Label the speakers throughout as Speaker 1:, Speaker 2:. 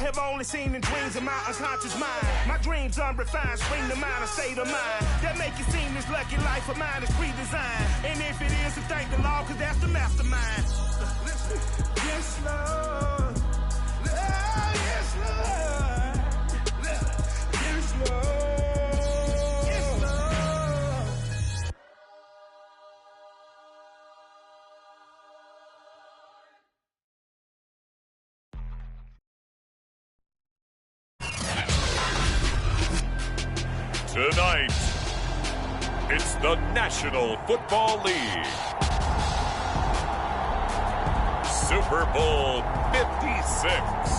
Speaker 1: have only seen in dreams of my unconscious mind. My dreams unrefined, spring to mind, a state of mind that make it seem this lucky life of mine is pre-designed. And if it is, then thank the Lord, cause that's the mastermind. Yes, Lord. Yes, Lord. Yes, Lord.
Speaker 2: Tonight, it's the National Football League. Super Bowl 56.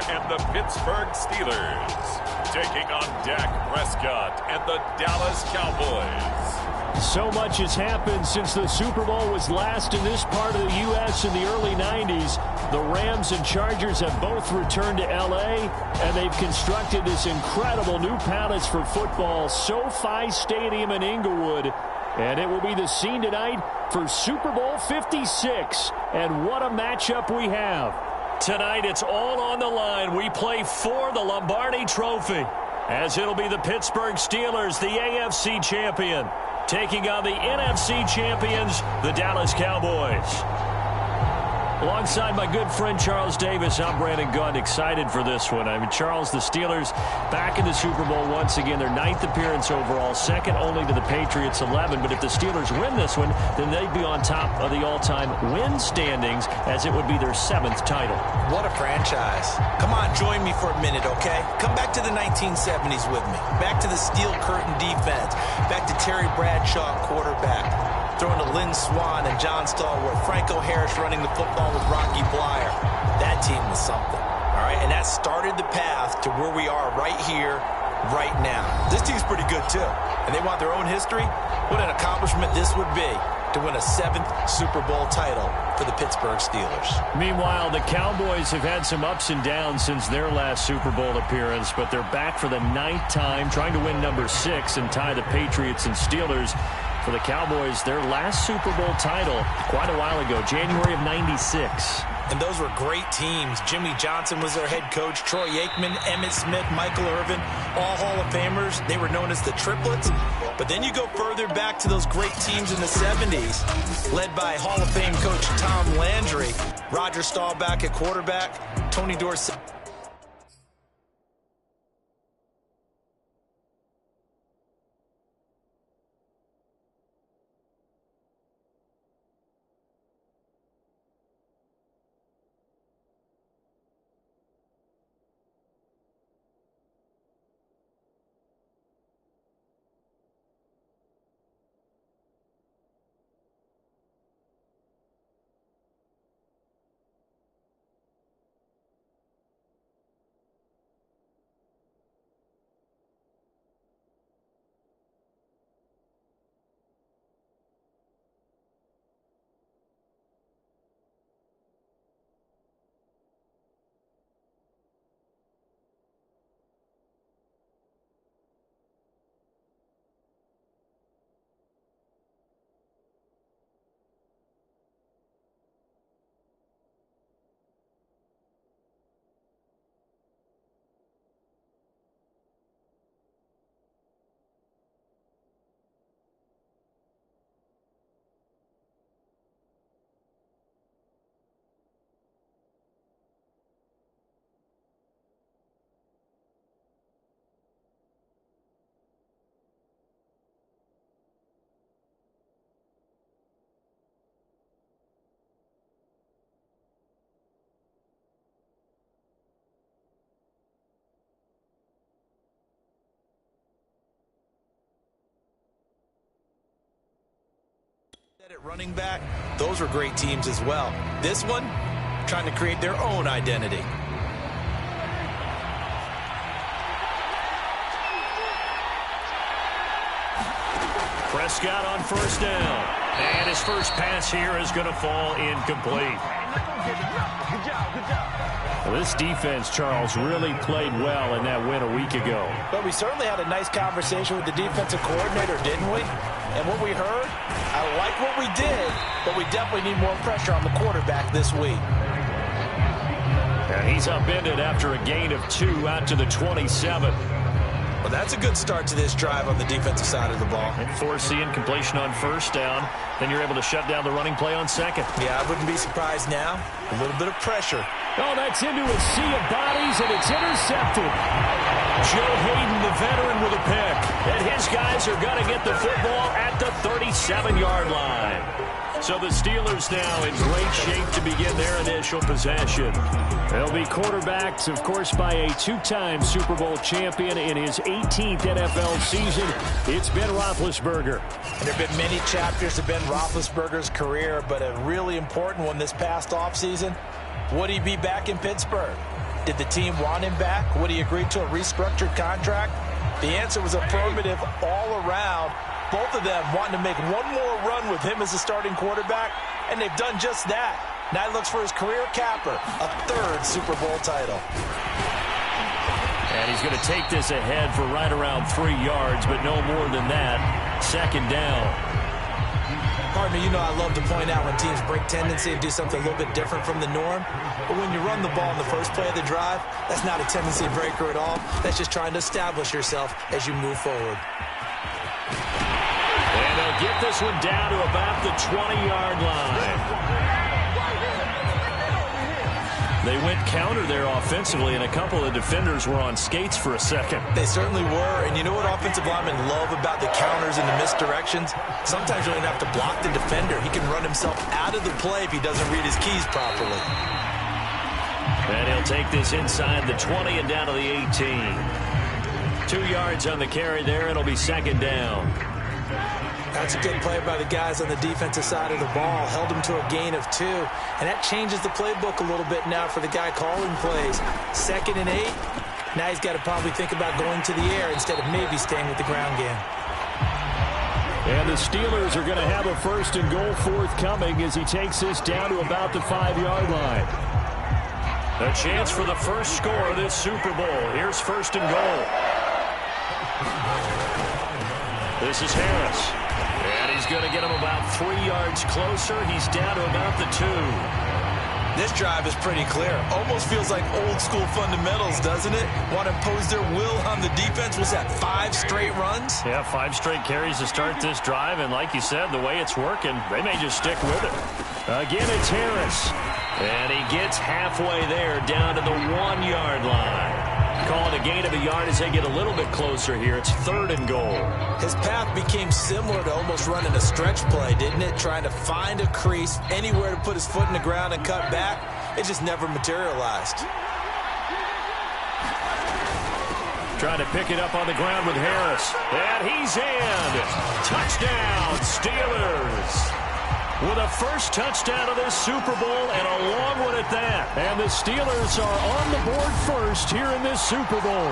Speaker 2: And the Pittsburgh Steelers taking on Dak Prescott and the Dallas Cowboys.
Speaker 3: So much has happened since the Super Bowl was last in this part of the U.S. in the early 90s. The Rams and Chargers have both returned to L.A., and they've constructed this incredible new palace for football, SoFi Stadium in Inglewood. And it will be the scene tonight for Super Bowl 56. And what a matchup we have. Tonight, it's all on the line. We play for the Lombardi Trophy, as it'll be the Pittsburgh Steelers, the AFC champion, taking on the NFC champions, the Dallas Cowboys. Alongside my good friend Charles Davis, I'm Brandon Gunn, excited for this one. I mean, Charles, the Steelers back in the Super Bowl once again. Their 9th appearance overall, second only to the Patriots' 11. But if the Steelers win this one, then they'd be on top of the all-time win standings, as it would be their 7th title.
Speaker 4: What a franchise. Come on, join me for a minute, okay? Come back to the 1970s with me. Back to the steel curtain defense. Back to Terry Bradshaw, quarterback. Throwing to Lynn Swann and John Stallworth. Franco Harris running the football with Rocky Blyer. That team was something, all right? And that started the path to where we are right here, right now. This team's pretty good, too. And they want their own history. What an accomplishment this would be to win a 7th Super Bowl title for the Pittsburgh Steelers.
Speaker 3: Meanwhile, the Cowboys have had some ups and downs since their last Super Bowl appearance, but they're back for the 9th time, trying to win number 6 and tie the Patriots and Steelers. For the Cowboys, their last Super Bowl title quite a while ago, January of '96.
Speaker 4: And those were great teams. Jimmy Johnson was their head coach. Troy Aikman, Emmitt Smith, Michael Irvin, all Hall of Famers. They were known as the Triplets. But then you go further back to those great teams in the 70s, led by Hall of Fame coach Tom Landry, Roger Staubach at quarterback, Tony Dorsett. At running back, those were great teams as well. This one, trying to create their own identity.
Speaker 3: Prescott on first down. And his first pass here is going to fall incomplete. Well, this defense, Charles, really played well in that win a week ago.
Speaker 4: But we certainly had a nice conversation with the defensive coordinator, didn't we? And what we heard, I like what we did, but we definitely need more pressure on the quarterback this week.
Speaker 3: And he's upended after a gain of 2 out to the 27.
Speaker 4: Well, that's a good start to this drive on the defensive side of the ball.
Speaker 3: And force the incompletion on first down. Then you're able to shut down the running play on second.
Speaker 4: Yeah, I wouldn't be surprised now. A little bit of pressure.
Speaker 3: Oh, that's into a sea of bodies, and it's intercepted. Joe Hayden, the veteran, with a pick. And his guys are going to get the football at the 37-yard line. So the Steelers now in great shape to begin their initial possession. They'll be quarterbacked, of course, by a 2-time Super Bowl champion in his 18th NFL season. It's Ben Roethlisberger.
Speaker 4: And there have been many chapters of Ben Roethlisberger's career, but a really important one this past offseason. Would he be back in Pittsburgh? Did the team want him back? Would he agree to a restructured contract? The answer was affirmative all around. Both of them wanting to make one more run with him as a starting quarterback, and they've done just that. Now he looks for his career capper, a 3rd Super Bowl title.
Speaker 3: And he's going to take this ahead for right around 3 yards, but no more than that. Second down.
Speaker 4: Pardon me, you know I love to point out when teams break tendency and do something a little bit different from the norm. But when you run the ball in the first play of the drive, that's not a tendency breaker at all. That's just trying to establish yourself as you move forward.
Speaker 3: And they'll get this one down to about the 20-yard line. They went counter there offensively, and a couple of defenders were on skates for a second.
Speaker 4: They certainly were, and you know what offensive linemen love about the counters and the misdirections? Sometimes you don't have to block the defender. He can run himself out of the play if he doesn't read his keys properly.
Speaker 3: And he'll take this inside the 20 and down to the 18. 2 yards on the carry there. It'll be second down.
Speaker 4: That's a good play by the guys on the defensive side of the ball. Held him to a gain of 2. And that changes the playbook a little bit now for the guy calling plays. 2nd and 8. Now he's got to probably think about going to the air instead of maybe staying with the ground game.
Speaker 3: And the Steelers are going to have a 1st and goal forthcoming as he takes this down to about the 5-yard line. A chance for the first score of this Super Bowl. Here's 1st and goal. This is Harris. And he's going to get him about 3 yards closer. He's down to about the 2.
Speaker 4: This drive is pretty clear. Almost feels like old school fundamentals, doesn't it? Want to impose their will on the defense. Was that 5 straight runs?
Speaker 3: Yeah, 5 straight carries to start this drive. And like you said, the way it's working, they may just stick with it. Again, it's Harris. And he gets halfway there down to the 1-yard line. Call it a gain of a yard as they get a little bit closer here. It's 3rd and goal.
Speaker 4: His path became similar to almost running a stretch play, didn't it? Trying to find a crease, anywhere to put his foot in the ground and cut back. It just never materialized.
Speaker 3: Trying to pick it up on the ground with Harris. And he's in. Touchdown, Steelers. With a first touchdown of this Super Bowl, and a long one at that. And the Steelers are on the board first here in this Super Bowl.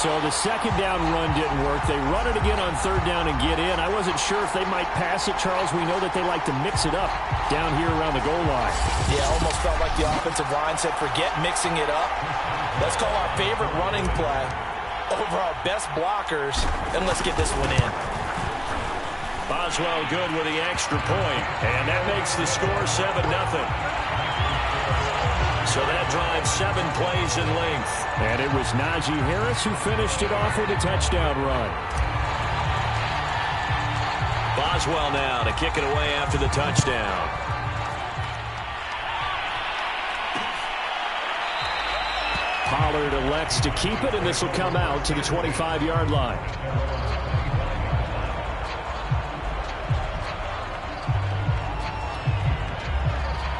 Speaker 3: So the second down run didn't work. They run it again on 3rd down and get in. I wasn't sure if they might pass it, Charles. We know that they like to mix it up down here around the goal line.
Speaker 4: Yeah, almost felt like the offensive line said, forget mixing it up. Let's call our favorite running play over our best blockers, and let's get this one in.
Speaker 3: Boswell good with the extra point, and that makes the score 7-0. So that drives 7 plays in length. And it was Najee Harris who finished it off with a touchdown run. Boswell now to kick it away after the touchdown. Pollard elects to keep it, and this will come out to the 25-yard line.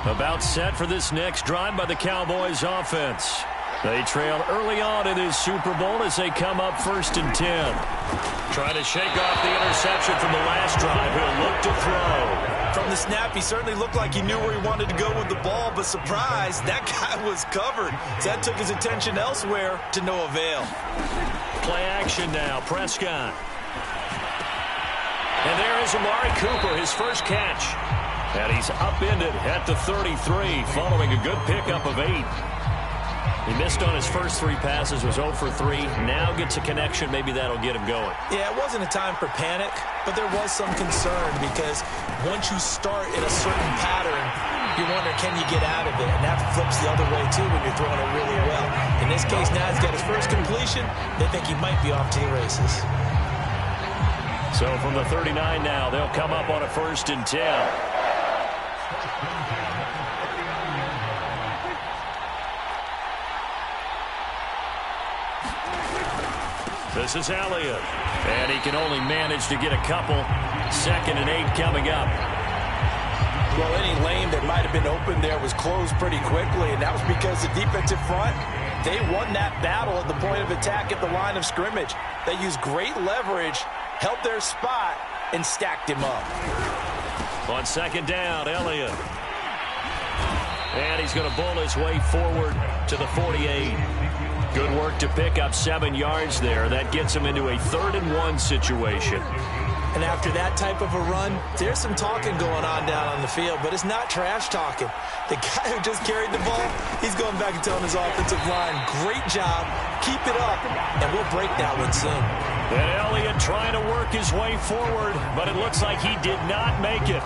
Speaker 3: About set for this next drive by the Cowboys offense. They trail early on in this Super Bowl as they come up 1st and 10. Trying to shake off the interception from the last drive. He'll look to throw.
Speaker 4: From the snap, he certainly looked like he knew where he wanted to go with the ball, but surprise, that guy was covered. So that took his attention elsewhere to no avail.
Speaker 3: Play action now. Prescott. And there is Amari Cooper, his first catch. And he's upended at the 33 following a good pickup of 8. He missed on his first 3 passes, was 0 for 3. Now gets a connection. Maybe that'll get him going.
Speaker 4: Yeah, it wasn't a time for panic, but there was some concern because once you start in a certain pattern, you wonder, can you get out of it? And that flips the other way, too, when you're throwing it really well. In this case, now he's got his first completion. They think he might be off to the races.
Speaker 3: So from the 39 now, they'll come up on a 1st and 10. This is Elliott. And he can only manage to get a couple. 2nd and 8 coming up.
Speaker 4: Well, any lane that might have been open there was closed pretty quickly, and that was because the defensive front, they won that battle at the point of attack at the line of scrimmage. They used great leverage, held their spot, and stacked him up.
Speaker 3: On 2nd down, Elliott. And he's going to bull his way forward to the 48. Good work to pick up 7 yards there. That gets him into a 3rd and 1 situation.
Speaker 4: And after that type of a run, there's some talking going on down on the field, but it's not trash talking. The guy who just carried the ball, he's going back and telling his offensive line, great job, keep it up, and we'll break that one soon.
Speaker 3: And Elliott trying to work his way forward, but it looks like he did not make it.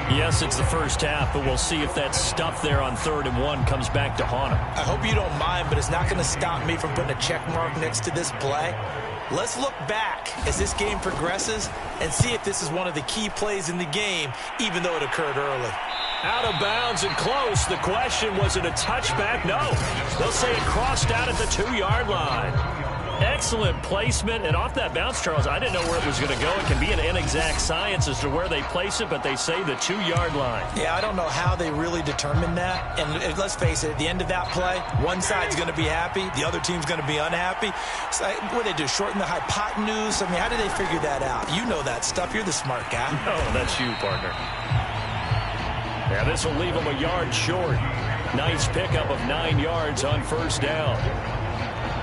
Speaker 3: Yes, it's the first half, but we'll see if that stuff there on 3rd and 1 comes back to haunt him.
Speaker 4: I hope you don't mind, but it's not going to stop me from putting a check mark next to this play. Let's look back as this game progresses and see if this is one of the key plays in the game, even though it occurred early.
Speaker 3: Out of bounds and close. The question, was it a touchback? No. They'll say it crossed out at the 2-yard line. Excellent placement, and off that bounce, Charles, I didn't know where it was going to go. It can be an inexact science as to where they place it, but they say the 2-yard line.
Speaker 4: Yeah, I don't know how they really determined that. And let's face it, at the end of that play, one side's going to be happy, the other team's going to be unhappy. It's like, what do they do, shorten the hypotenuse? I mean, how do they figure that out? You know that stuff. You're the smart guy.
Speaker 3: Oh, that's you, partner. Yeah, this will leave them a yard short. Nice pickup of 9 yards on 1st down.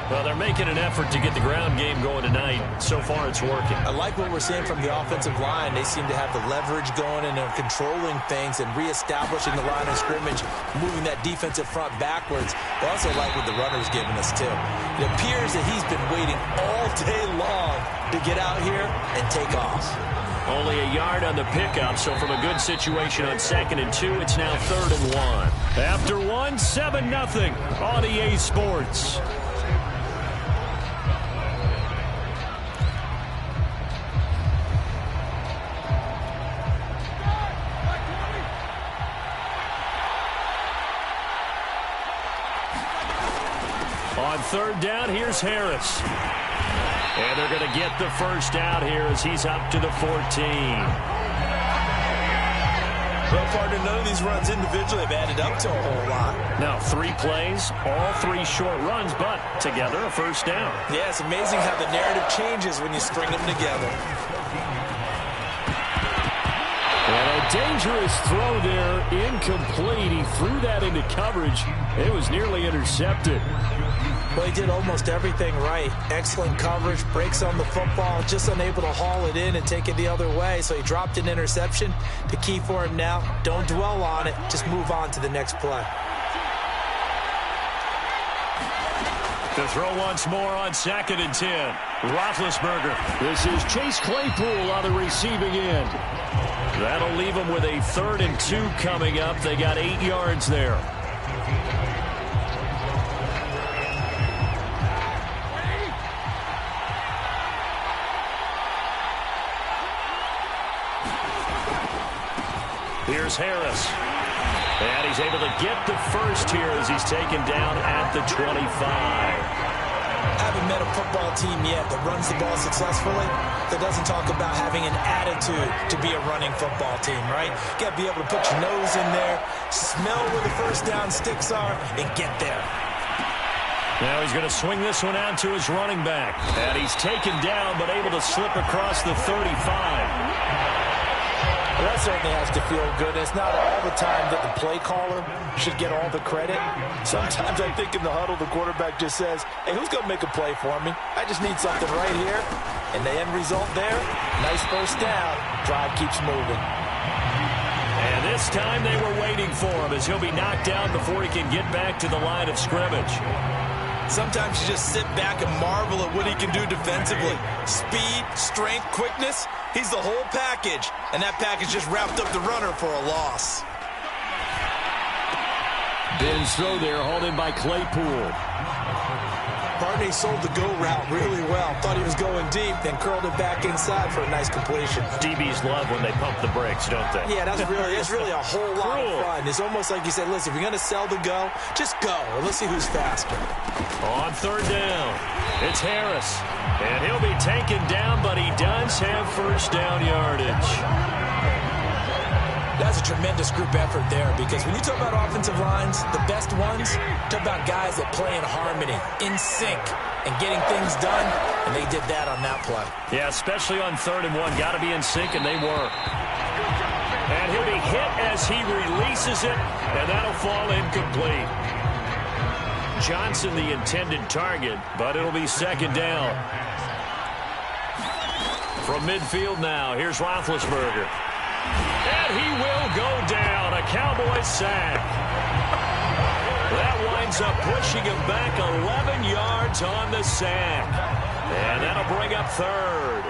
Speaker 3: Well, they're making an effort to get the ground game going tonight. So far, it's working.
Speaker 4: I like what we're seeing from the offensive line. They seem to have the leverage going, and they're controlling things and reestablishing the line of scrimmage, moving that defensive front backwards. I also like what the runner's giving us, too. It appears that he's been waiting all day long to get out here and take off.
Speaker 3: Only a yard on the pickup, so from a good situation on 2nd and 2, it's now 3rd and 1. After 1, 7-0 on EA Sports. On 3rd down, here's Harris. And they're going to get the first out here as he's up to the 14.
Speaker 4: Well, partner, none of these runs individually have added up to a whole lot.
Speaker 3: Now, 3 plays, all 3 short runs, but together a first down.
Speaker 4: Yeah, it's amazing how the narrative changes when you string them together.
Speaker 3: And a dangerous throw there, incomplete. He threw that into coverage. It was nearly intercepted.
Speaker 4: Well, he did almost everything right. Excellent coverage, breaks on the football, just unable to haul it in and take it the other way. So he dropped an interception. The key for him now, don't dwell on it. Just move on to the next play.
Speaker 3: To throw once more on 2nd and 10. Roethlisberger. This is Chase Claypool on the receiving end. That'll leave them with a 3rd and 2 coming up. They got 8 yards there. Here's Harris. And he's able to get the first here as he's taken down at the 25.
Speaker 4: I haven't met a football team yet that runs the ball successfully that doesn't talk about having an attitude to be a running football team, right? You got to be able to put your nose in there, smell where the first down sticks are, and get there.
Speaker 3: Now he's going to swing this one out to his running back. And he's taken down but able to slip across the 35.
Speaker 4: Well, that certainly has to feel good. It's not all the time that the play caller should get all the credit. Sometimes I think in the huddle, the quarterback just says, hey, who's going to make a play for me? I just need something right here. And the end result there, nice first down. Drive keeps moving.
Speaker 3: And this time they were waiting for him as he'll be knocked down before he can get back to the line of scrimmage.
Speaker 4: Sometimes you just sit back and marvel at what he can do defensively. Speed, strength, quickness. He's the whole package. And that package just wrapped up the runner for a loss.
Speaker 3: Ben's throw there, hauled in by Claypool.
Speaker 4: Partney sold the go route really well. Thought he was going deep, then curled it back inside for a nice completion.
Speaker 3: DBs love when they pump the brakes, don't they?
Speaker 4: Yeah, that's really a whole lot of fun. It's almost like you said, listen, if you're going to sell the go, just go. And let's see who's faster.
Speaker 3: On third down, it's Harris. And he'll be taken down, but he does have first down yardage.
Speaker 4: That's a tremendous group effort there, because when you talk about offensive lines, the best ones, talk about guys that play in harmony, in sync, and getting things done, and they did that on that play.
Speaker 3: Yeah, especially on 3rd and 1. Got to be in sync, and they were. And he'll be hit as he releases it, and that'll fall incomplete. Johnson the intended target, but it'll be 2nd down. From midfield now, here's Roethlisberger. And he will go down. A Cowboys sack. That winds up pushing him back 11 yards on the sack. And that'll bring up 3rd.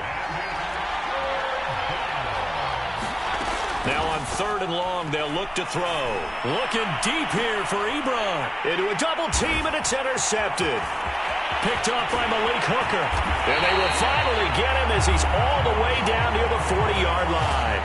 Speaker 3: Now on 3rd and long, they'll look to throw. Looking deep here for Ebron. Into a double team, and it's intercepted. Picked off by Malik Hooker. And they will finally get him as he's all the way down near the 40-yard line.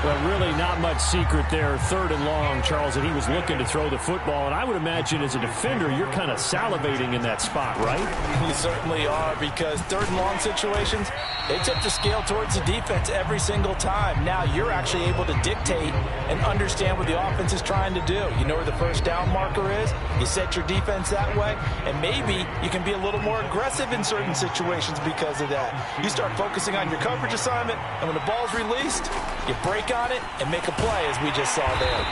Speaker 3: Well, really not much secret there. 3rd and long, Charles, and he was looking to throw the football. And I would imagine as a defender, you're kind of salivating in that spot, right?
Speaker 4: You certainly are, because 3rd and long situations, they tip the scale towards the defense every single time. Now you're actually able to dictate and understand what the offense is trying to do. You know where the first down marker is. You set your defense that way, and maybe you can be a little more aggressive in certain situations because of that. You start focusing on your coverage assignment, and when the ball's released, you break on it and make a play, as we just saw there.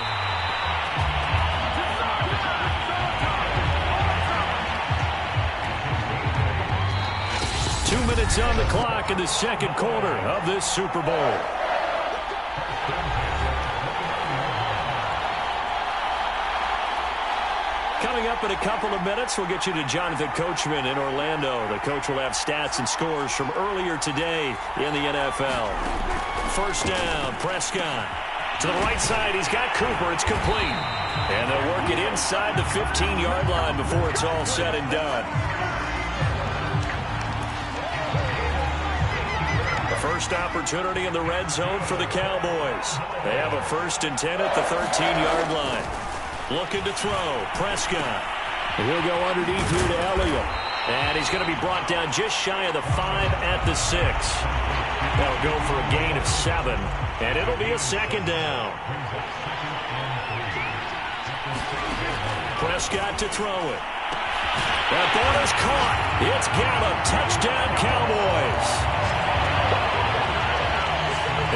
Speaker 3: Two minutes on the clock in the 2nd quarter of this Super Bowl. Coming up in a couple of minutes, we'll get you to Jonathan Coachman in Orlando. The coach will have stats and scores from earlier today in the NFL. First down, Prescott. To the right side, he's got Cooper. It's complete. And they'll work it inside the 15-yard line before it's all said and done. The first opportunity in the red zone for the Cowboys. They have a 1st and 10 at the 13-yard line. Looking to throw, Prescott. He'll go underneath here to Elliott. And he's going to be brought down just shy of the 5 at the 6. That'll go for a gain of 7. And it'll be a 2nd down. Prescott to throw it. That ball is caught. It's Gallup. Touchdown, Cowboys.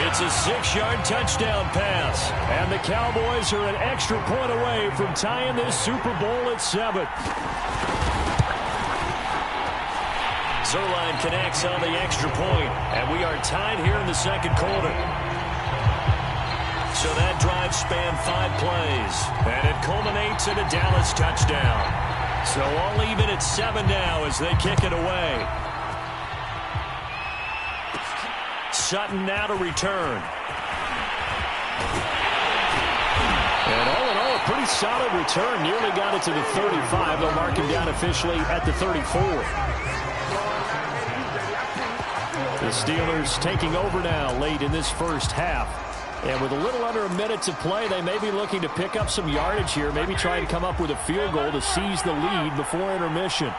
Speaker 3: It's a 6-yard touchdown pass. And the Cowboys are an extra point away from tying this Super Bowl at 7. Zerline connects on the extra point, and we are tied here in the 2nd quarter. So that drive spanned 5 plays, and it culminates in a Dallas touchdown. So all even at 7 now as they kick it away. Sutton now to return. And all in all, a pretty solid return. Nearly got it to the 35. They'll mark him down officially at the 34. The Steelers taking over now late in this first half. And with a little under a minute to play, they may be looking to pick up some yardage here, maybe try and come up with a field goal to seize the lead before intermission.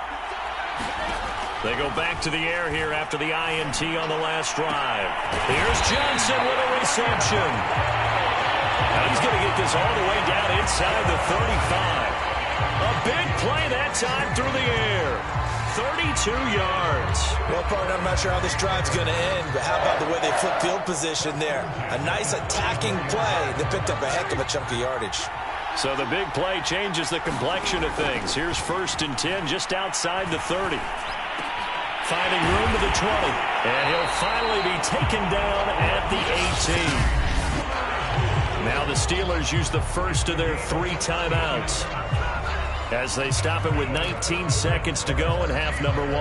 Speaker 3: They go back to the air here after the INT on the last drive. Here's Johnson with a reception. Now he's going to get this all the way down inside the 35. A big play that time through the air. 32 yards.
Speaker 4: Well, partner, I'm not sure how this drive's going to end, but how about the way they flip field position there? A nice attacking play. They picked up a heck of a chunk of yardage.
Speaker 3: So the big play changes the complexion of things. Here's 1st and 10 just outside the 30. Finding room to the 20. And he'll finally be taken down at the 18. Now the Steelers use the first of their 3 timeouts as they stop it with 19 seconds to go in half number 1.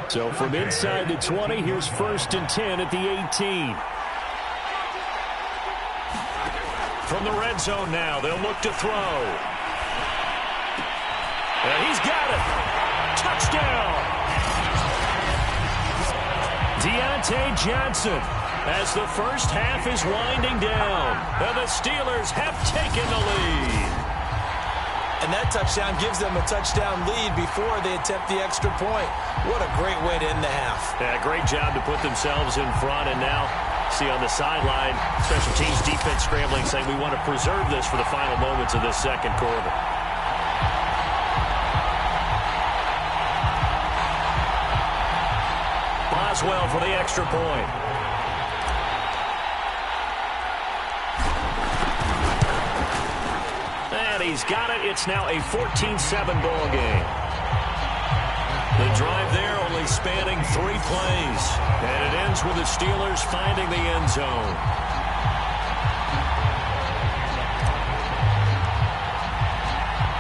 Speaker 3: So from inside the 20, here's 1st and 10 at the 18. From the red zone now, they'll look to throw. And he's got it. Touchdown. Deontay Johnson as the first half is winding down. And the Steelers have taken the lead.
Speaker 4: And that touchdown gives them a touchdown lead before they attempt the extra point. What a great way to end the half.
Speaker 3: Yeah, great job to put themselves in front. And now, see on the sideline, special teams defense scrambling, saying we want to preserve this for the final moments of this second quarter. Boswell for the extra point. And he's got it. It's now a 14-7 ball game. The drive there only spanning 3 plays. And it ends with the Steelers finding the end zone.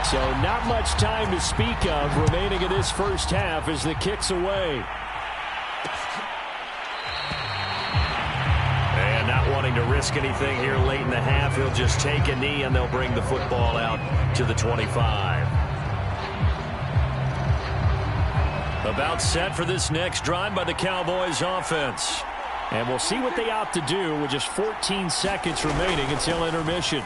Speaker 3: So not much time to speak of remaining in this first half as the kick's away. And not wanting to risk anything here late in the half, he'll just take a knee and they'll bring the football out to the 25. About set for this next drive by the Cowboys offense. And we'll see what they opt to do with just 14 seconds remaining until intermission.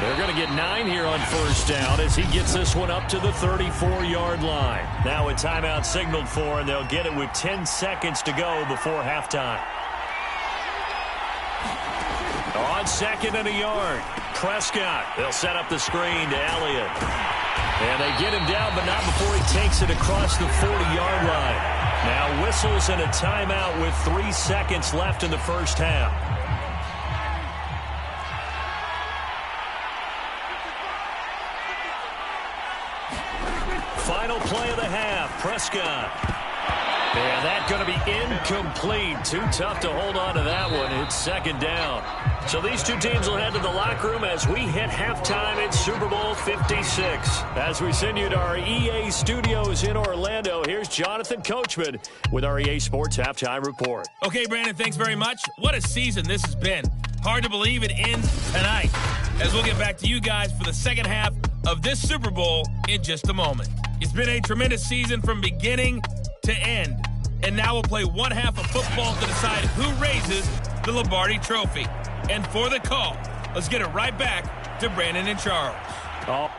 Speaker 3: They're going to get 9 here on first down as he gets this one up to the 34-yard line. Now a timeout signaled for, and they'll get it with 10 seconds to go before halftime. On 2nd and a yard, Prescott. They'll set up the screen to Elliott. And they get him down, but not before he takes it across the 40-yard line. Now whistles and a timeout with 3 seconds left in the first half. Final play of the half, Prescott. And that's going to be incomplete. Too tough to hold on to that one. It's 2nd down. So these two teams will head to the locker room as we hit halftime in Super Bowl 56. As we send you to our EA studios in Orlando, here's Jonathan Coachman with our EA Sports Halftime Report.
Speaker 5: Okay, Brandon, thanks very much. What a season this has been. Hard to believe it ends tonight, as we'll get back to you guys for the second half of this Super Bowl in just a moment. It's been a tremendous season from beginning to end. And now we'll play one half of football to decide who raises the Lombardi Trophy. And for the call, let's get it right back to Brandon and Charles.
Speaker 3: Oh.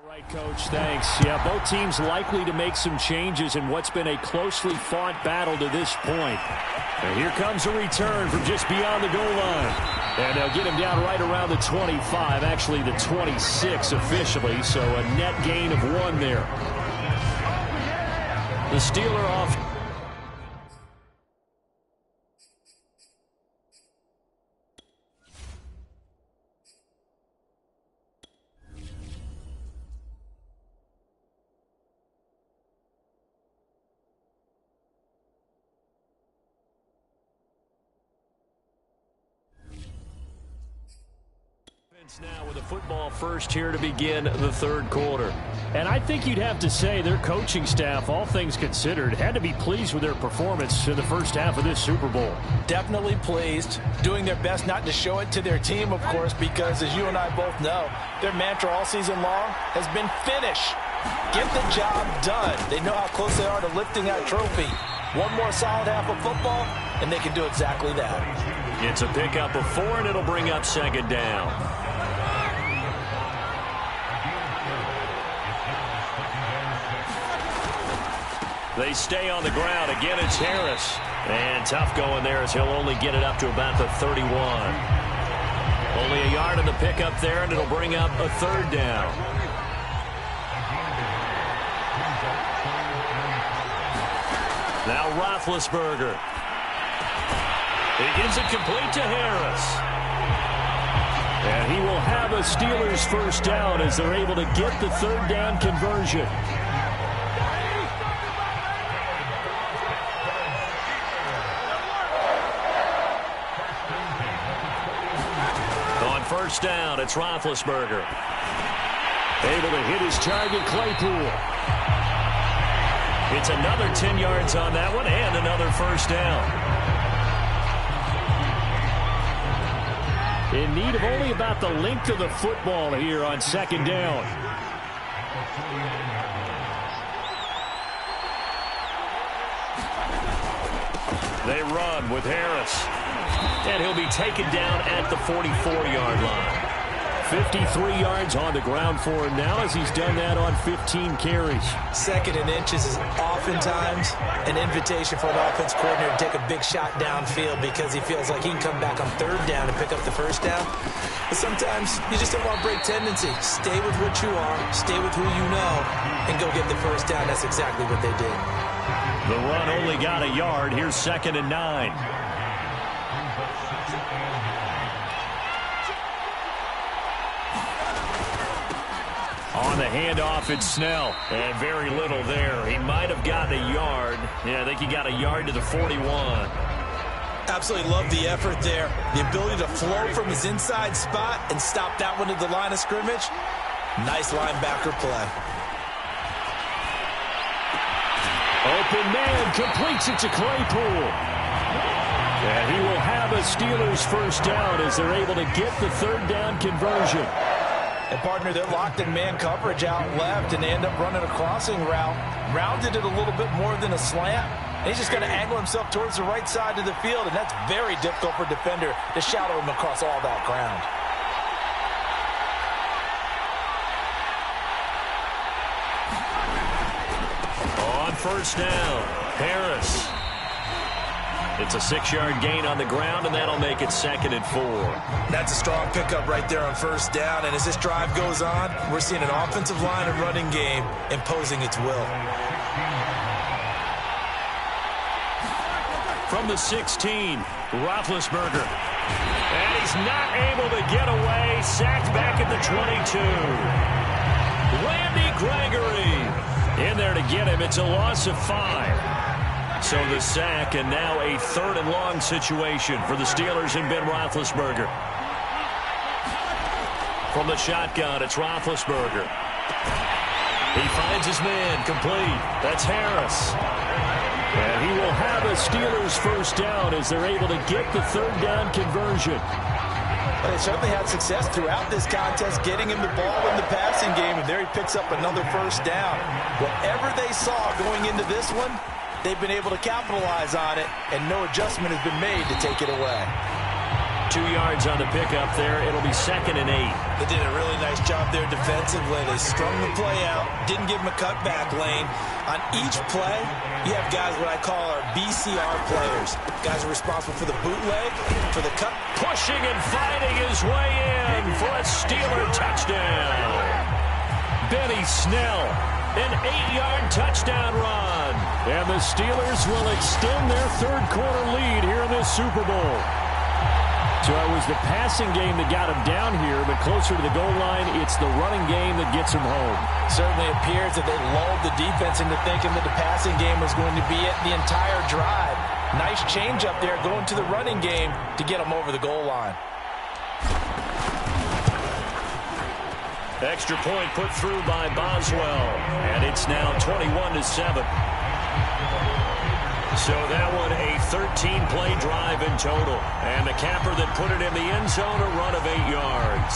Speaker 3: All right, Coach, thanks. Yeah, both teams likely to make some changes in what's been a closely fought battle to this point. And here comes a return from just beyond the goal line. And they'll get him down right around the 25, actually the 26 officially, so a net gain of 1 there. The Steeler off. Now with the football first here to begin the third quarter. And I think you'd have to say their coaching staff, all things considered, had to be pleased with their performance in the first half of this Super Bowl.
Speaker 4: Definitely pleased, doing their best not to show it to their team, of course, because as you and I both know, their mantra all season long has been finish. Get the job done. They know how close they are to lifting that trophy. One more solid half of football, and they can do exactly that.
Speaker 3: It's a pickup of 4, and it'll bring up second down. They stay on the ground. Again, it's Harris. And tough going there as he'll only get it up to about the 31. Only a yard in the pickup there, and it'll bring up a third down. Now Roethlisberger. He gives it complete to Harris. And he will have a Steelers first down as they're able to get the third down conversion. On first down, it's Roethlisberger. Able to hit his target, Claypool. It's another 10 yards on that one and another first down. In need of only about the length of the football here on second down. They run with Harris. And he'll be taken down at the 44-yard line. 53 yards on the ground for him now as he's done that on 15 carries.
Speaker 4: Second and inches is oftentimes an invitation for an offense coordinator to take a big shot downfield because he feels like he can come back on third down and pick up the first down. But sometimes you just don't want to break tendency. Stay with what you are, stay with who you know, and go get the first down. That's exactly what they did.
Speaker 3: The run only got a yard. Here's 2nd and 9. On the handoff, it's Snell. And very little there. He might have gotten a yard. Yeah, I think he got a yard to the 41.
Speaker 4: Absolutely love the effort there. The ability to flow from his inside spot and stop that one at the line of scrimmage. Nice linebacker play.
Speaker 3: Open man completes it to Claypool. And he will have a Steelers first down as they're able to get the third down conversion.
Speaker 4: And, partner, they're locked in man coverage out left, and they end up running a crossing route. Rounded it a little bit more than a slant. And he's just going to angle himself towards the right side of the field, and that's very difficult for a defender to shadow him across all that ground.
Speaker 3: On first down, Harris. It's a 6-yard gain on the ground, and that'll make it 2nd and 4.
Speaker 4: That's a strong pickup right there on first down. And as this drive goes on, we're seeing an offensive line and running game imposing its will.
Speaker 3: From the 16, Roethlisberger. And he's not able to get away. Sacked back at the 22. Randy Gregory in there to get him. It's a loss of 5. So the sack, and now a 3rd and long situation for the Steelers and Ben Roethlisberger. From the shotgun, it's Roethlisberger. He finds his man, complete. That's Harris. And he will have a Steelers first down as they're able to get the third down conversion.
Speaker 4: But they certainly had success throughout this contest, getting him the ball in the passing game, and there he picks up another first down. Whatever they saw going into this one, they've been able to capitalize on it, and no adjustment has been made to take it away.
Speaker 3: 2 yards on the pickup there. It'll be 2nd and 8.
Speaker 4: They did a really nice job there defensively. They strung the play out, didn't give him a cutback lane. On each play, you have guys what I call our BCR players. Guys are responsible for the bootleg, for the cut.
Speaker 3: Pushing and fighting his way in for a Steeler touchdown. Benny Snell, an 8-yard touchdown run. And the Steelers will extend their third-quarter lead here in this Super Bowl. So it was the passing game that got him down here, but closer to the goal line, it's the running game that gets him home.
Speaker 4: Certainly appears that they lulled the defense into thinking that the passing game was going to be it the entire drive. Nice change up there going to the running game to get him over the goal line.
Speaker 3: Extra point put through by Boswell, and it's now 21-7. So that one a 13-play drive in total. And the capper that put it in the end zone, a run of 8 yards.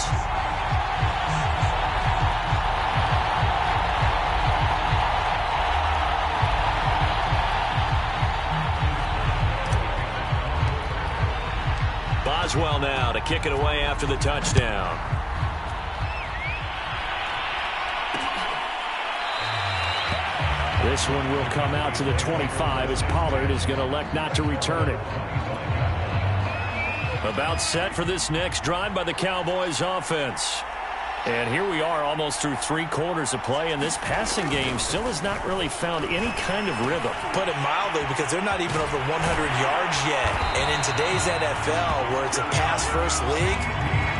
Speaker 3: Boswell now to kick it away after the touchdown. This one will come out to the 25 as Pollard is going to elect not to return it. About set for this next drive by the Cowboys offense. And here we are almost through 3 quarters of play, and this passing game still has not really found any kind of rhythm.
Speaker 4: Put it mildly, because they're not even over 100 yards yet. And in today's NFL, where it's a pass-first league,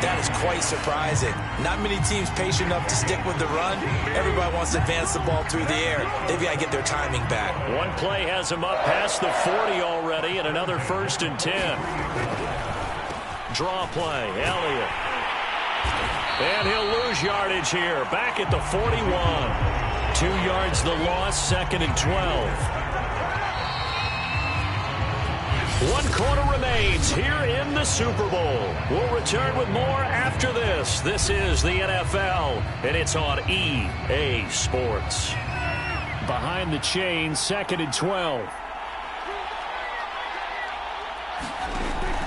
Speaker 4: that is quite surprising. Not many teams patient enough to stick with the run. Everybody wants to advance the ball through the air. They've got to get their timing back.
Speaker 3: One play has them up past the 40 already, and another 1st and 10. Draw play, Elliott. And he'll lose yardage here. Back at the 41. 2 yards the loss, 2nd and 12. 1 quarter remains here in the Super Bowl. We'll return with more after this. This is the NFL, and it's on EA Sports. Behind the chain, 2nd and 12.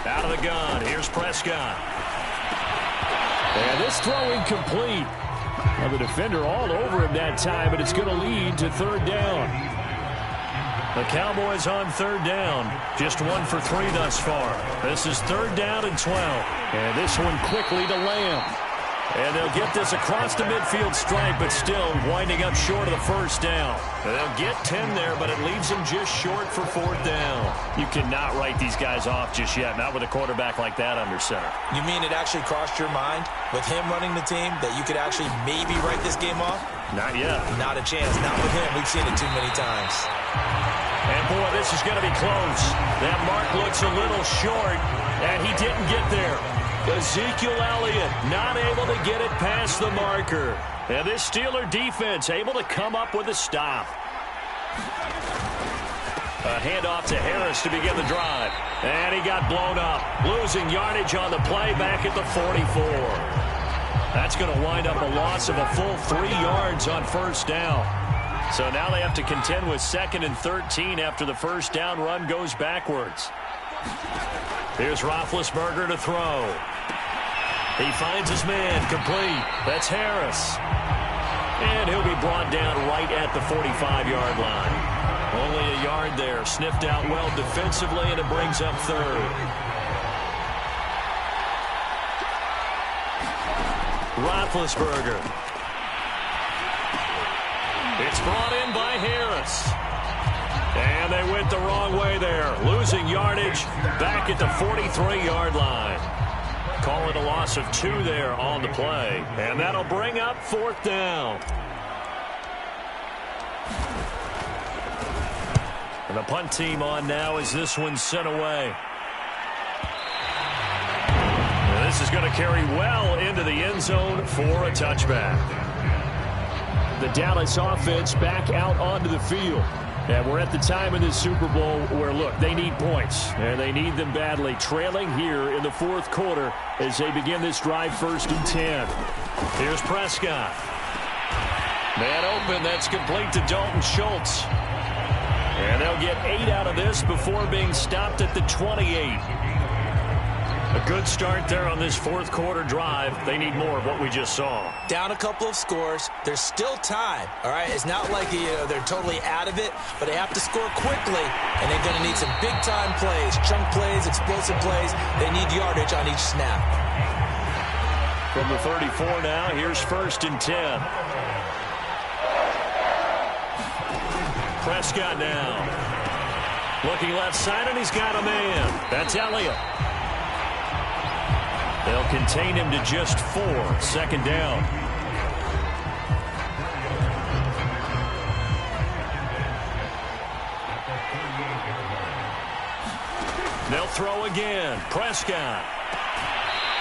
Speaker 3: Out of the gun, here's Prescott. And this throw incomplete. Now the defender all over him that time, but it's going to lead to 3rd down. The Cowboys on 3rd down. Just 1 for 3 thus far. This is 3rd down and 12. And this one quickly to Lamb. And they'll get this across the midfield stripe, but still winding up short of the 1st down. They'll get 10 there, but it leaves them just short for 4th down. You cannot write these guys off just yet, not with a quarterback like that under center.
Speaker 4: You mean it actually crossed your mind, with him running the team, that you could actually maybe write this game off?
Speaker 3: Not yet.
Speaker 4: Not a chance. Not with him. We've seen it too many times.
Speaker 3: And, boy, this is going to be close. That mark looks a little short, and he didn't get there. Ezekiel Elliott not able to get it past the marker. And this Steeler defense able to come up with a stop. A handoff to Harris to begin the drive. And he got blown up. Losing yardage on the play back at the 44. That's going to wind up a loss of a full 3 yards on 1st down. So now they have to contend with 2nd and 13 after the 1st down run goes backwards. Here's Roethlisberger to throw. He finds his man, complete. That's Harris. And he'll be brought down right at the 45-yard line. Only a yard there, sniffed out well defensively, and it brings up 3rd. Roethlisberger. It's brought in by Harris. And they went the wrong way there. Losing yardage back at the 43-yard line. Call it a loss of 2 there on the play. And that'll bring up 4th down. And the punt team on now as this one's sent away. And this is going to carry well into the end zone for a touchback. The Dallas offense back out onto the field. And we're at the time in this Super Bowl where, look, they need points, and they need them badly. Trailing here in the 4th quarter as they begin this drive, 1st and 10. Here's Prescott. Man open, that's complete to Dalton Schultz. And they'll get 8 out of this before being stopped at the 28. A good start there on this 4th quarter drive. They need more of what we just saw.
Speaker 4: Down a couple of scores. There's still time, all right? It's not like they're totally out of it, but they have to score quickly, and they're going to need some big-time plays, chunk plays, explosive plays. They need yardage on each snap.
Speaker 3: From the 34 now, here's 1st and 10. Prescott now. Looking left side, and he's got a man. That's Elliott. They'll contain him to just 4. 2nd down. They'll throw again. Prescott.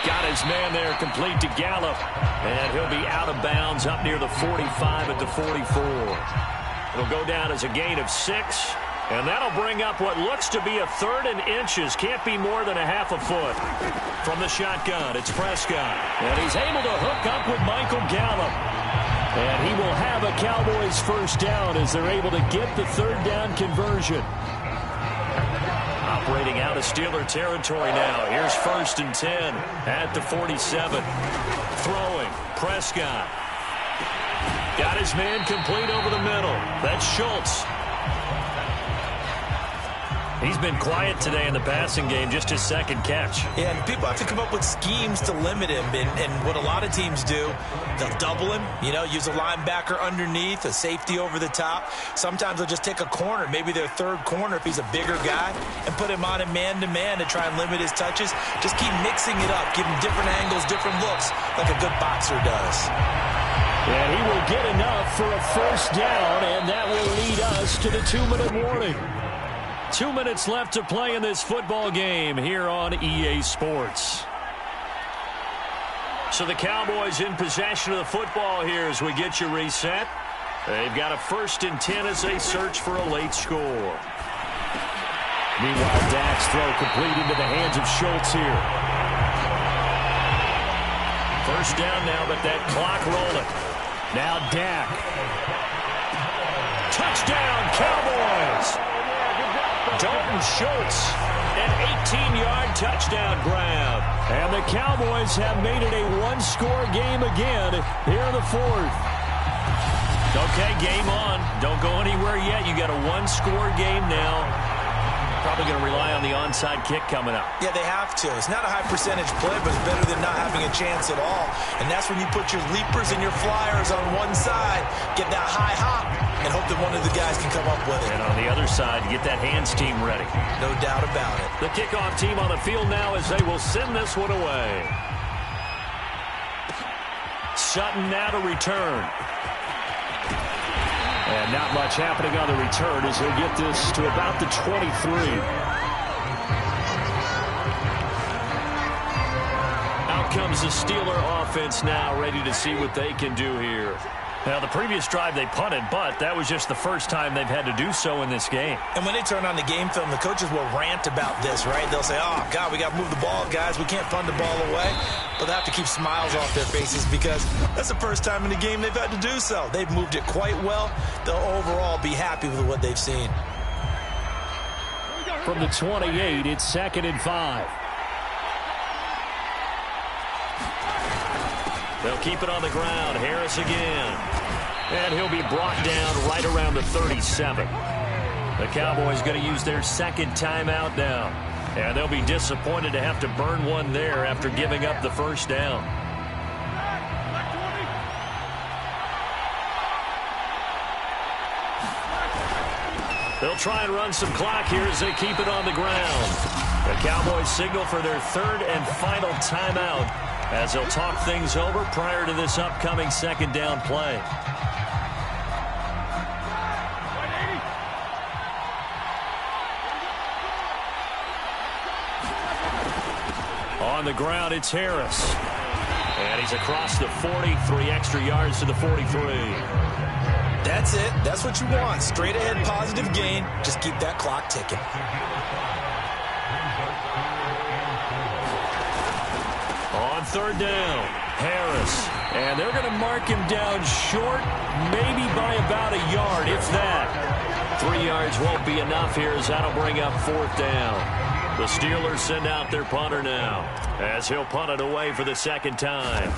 Speaker 3: Got his man there, complete to Gallup. And he'll be out of bounds up near the 45 at the 44. It'll go down as a gain of 6. And that'll bring up what looks to be a 3rd and inches. Can't be more than a half a foot. From the shotgun, it's Prescott. And he's able to hook up with Michael Gallup. And he will have a Cowboys 1st down as they're able to get the 3rd down conversion. Operating out of Steeler territory now. Here's 1st and 10 at the 47. Throwing. Prescott. Got his man complete over the middle. That's Schultz. He's been quiet today in the passing game, just his second catch.
Speaker 4: Yeah, and people have to come up with schemes to limit him. And what a lot of teams do, they'll double him, use a linebacker underneath, a safety over the top. Sometimes they'll just take a corner, maybe their third corner if he's a bigger guy, and put him on a man-to-man to try and limit his touches. Just keep mixing it up, give him different angles, different looks, like a good boxer does.
Speaker 3: And he will get enough for a first down, and that will lead us to the 2-minute warning. 2 minutes left to play in this football game here on EA Sports. So the Cowboys in possession of the football here as we get you reset. They've got a 1st and 10 as they search for a late score. Meanwhile, Dak's throw complete into the hands of Schultz here. First down now, but that clock rolling. Now Dak. Touchdown, Cowboys! Dalton Schultz, an 18-yard touchdown grab. And the Cowboys have made it a one-score game again here in the 4th. Okay, game on. Don't go anywhere yet. You got a one-score game now. Probably going to rely on the onside kick coming up.
Speaker 4: Yeah, they have to. It's not a high-percentage play, but it's better than not having a chance at all. And that's when you put your leapers and your flyers on one side, get that high hop, and hope that one of the guys can come up with it.
Speaker 3: And on the other side, get that hands team ready.
Speaker 4: No doubt about it.
Speaker 3: The kickoff team on the field now as they will send this one away. Sutton now to return. And not much happening on the return as he'll get this to about the 23. Out comes the Steeler offense now, ready to see what they can do here. Now, the previous drive they punted, but that was just the first time they've had to do so in this game.
Speaker 4: And when they turn on the game film, the coaches will rant about this, right? They'll say, oh, God, we got to move the ball, guys. We can't punt the ball away. But they have to keep smiles off their faces because that's the first time in the game they've had to do so. They've moved it quite well. They'll overall be happy with what they've seen.
Speaker 3: From the 28, it's 2nd and 5. They'll keep it on the ground. Harris again. And he'll be brought down right around the 37. The Cowboys going to use their second timeout now. And they'll be disappointed to have to burn one there after giving up the first down. They'll try and run some clock here as they keep it on the ground. The Cowboys signal for their 3rd and final timeout as they'll talk things over prior to this upcoming second down play. On the ground, it's Harris. And he's across the 40, 3 extra yards to the 43.
Speaker 4: That's it. That's what you want. Straight ahead, positive gain. Just keep that clock ticking.
Speaker 3: On 3rd down, Harris. And they're going to mark him down short, maybe by about a yard, if that. 3 yards won't be enough here as that'll bring up 4th down. The Steelers send out their punter now as he'll punt it away for the second time.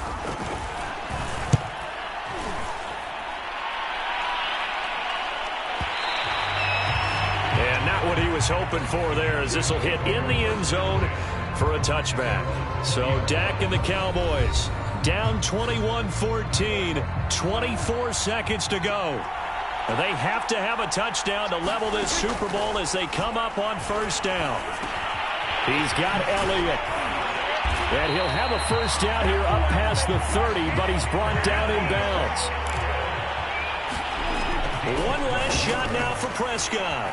Speaker 3: And not what he was hoping for there as this will hit in the end zone for a touchback. So Dak and the Cowboys down 21-14, 24 seconds to go. They have to have a touchdown to level this Super Bowl as they come up on 1st down. He's got Elliott. And he'll have a first down here up past the 30, but he's brought down in bounds. One last shot now for Prescott.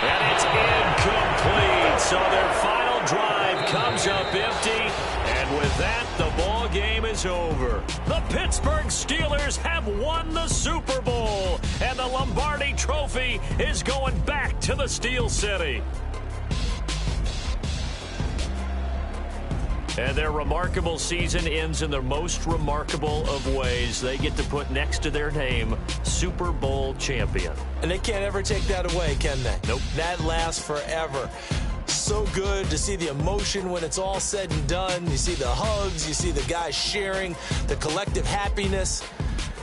Speaker 3: And it's incomplete. So their final drive comes up empty. And with that, the ball game is over. The Pittsburgh Steelers have won the Super Bowl. And the Lombardi Trophy is going back to the Steel City. And their remarkable season ends in the most remarkable of ways. They get to put next to their name Super Bowl champion.
Speaker 4: And they can't ever take that away, can they?
Speaker 3: Nope.
Speaker 4: That lasts forever. So good to see the emotion when it's all said and done. You see the hugs, you see the guys sharing, the collective happiness.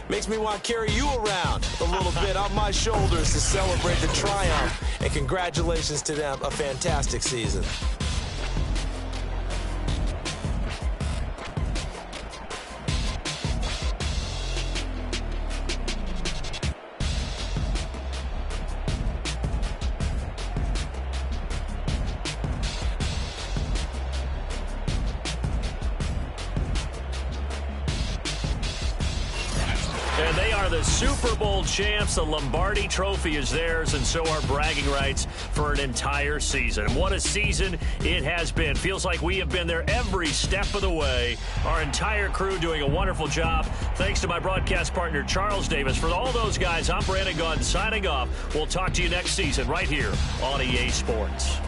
Speaker 4: Makes me want to carry you around a little bit on my shoulders to celebrate the triumph. And congratulations to them, a fantastic season.
Speaker 3: And they are the Super Bowl champs. The Lombardi Trophy is theirs, and so are bragging rights for an entire season. And what a season it has been. Feels like we have been there every step of the way. Our entire crew doing a wonderful job. Thanks to my broadcast partner, Charles Davis. For all those guys, I'm Brandon Gunn signing off. We'll talk to you next season right here on EA Sports.